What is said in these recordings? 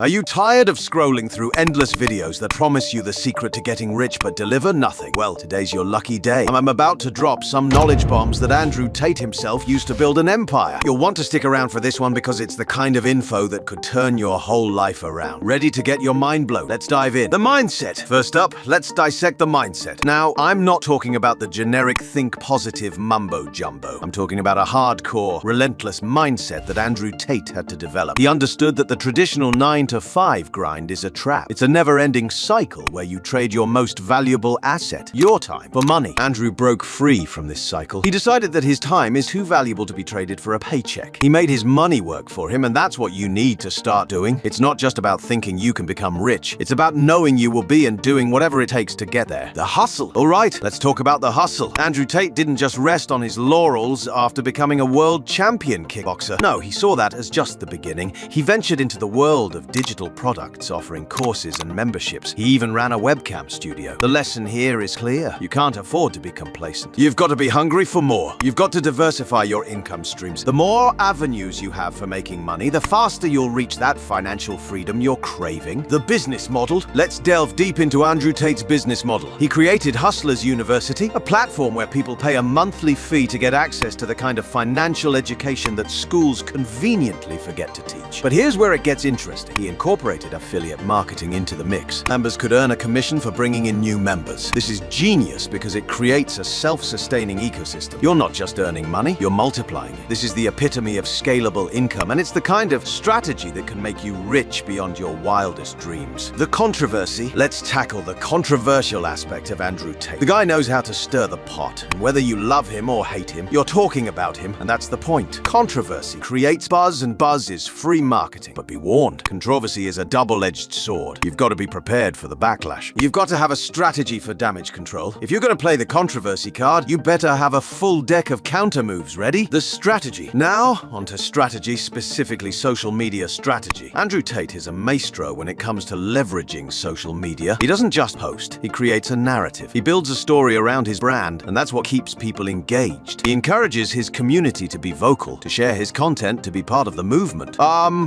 Are you tired of scrolling through endless videos that promise you the secret to getting rich but deliver nothing? Well, today's your lucky day. I'm about to drop some knowledge bombs that Andrew Tate himself used to build an empire. You'll want to stick around for this one because it's the kind of info that could turn your whole life around. Ready to get your mind blown? Let's dive in. The mindset. First up, let's dissect the mindset. Now, I'm not talking about the generic think positive mumbo jumbo. I'm talking about a hardcore, relentless mindset that Andrew Tate had to develop. He understood that the traditional 9-to-5 grind is a trap. It's a never-ending cycle where you trade your most valuable asset, your time, for money. Andrew broke free from this cycle. He decided that his time is too valuable to be traded for a paycheck. He made his money work for him, and that's what you need to start doing. It's not just about thinking you can become rich. It's about knowing you will be and doing whatever it takes to get there. The hustle. All right, let's talk about the hustle. Andrew Tate didn't just rest on his laurels after becoming a world champion kickboxer. No, he saw that as just the beginning. He ventured into the world of digital products, offering courses and memberships. He even ran a webcam studio. The lesson here is clear. You can't afford to be complacent. You've got to be hungry for more. You've got to diversify your income streams. The more avenues you have for making money, the faster you'll reach that financial freedom you're craving. The business model. Let's delve deep into Andrew Tate's business model. He created Hustlers University, a platform where people pay a monthly fee to get access to the kind of financial education that schools conveniently forget to teach. But here's where it gets interesting. He incorporated affiliate marketing into the mix. Members could earn a commission for bringing in new members. This is genius because it creates a self-sustaining ecosystem. You're not just earning money, you're multiplying it. This is the epitome of scalable income, and it's the kind of strategy that can make you rich beyond your wildest dreams. The controversy. Let's tackle the controversial aspect of Andrew Tate. The guy knows how to stir the pot, and whether you love him or hate him, you're talking about him, and that's the point. Controversy creates buzz, and buzz is free marketing. But be warned, controversy is a double-edged sword. You've got to be prepared for the backlash. You've got to have a strategy for damage control. If you're going to play the controversy card, you better have a full deck of counter moves ready. The strategy. Now, onto strategy, specifically social media strategy. Andrew Tate is a maestro when it comes to leveraging social media. He doesn't just post, he creates a narrative. He builds a story around his brand, and that's what keeps people engaged. He encourages his community to be vocal, to share his content, to be part of the movement.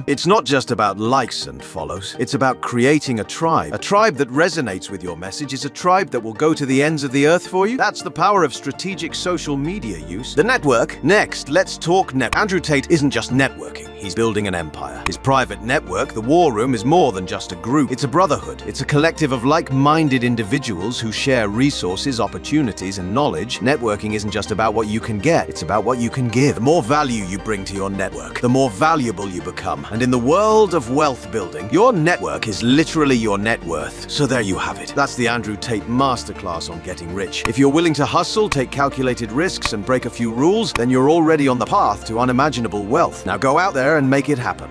It's not just about likes and follows. It's about creating a tribe. A tribe that resonates with your message is a tribe that will go to the ends of the earth for you. That's the power of strategic social media use. The network. Next, let's talk network. Andrew Tate isn't just networking. He's building an empire. His private network, the War Room, is more than just a group. It's a brotherhood. It's a collective of like-minded individuals who share resources, opportunities, and knowledge. Networking isn't just about what you can get. It's about what you can give. The more value you bring to your network, the more valuable you become. And in the world of wealth building, your network is literally your net worth. So there you have it. That's the Andrew Tate masterclass on getting rich. If you're willing to hustle, take calculated risks, and break a few rules, then you're already on the path to unimaginable wealth. Now go out there and make it happen.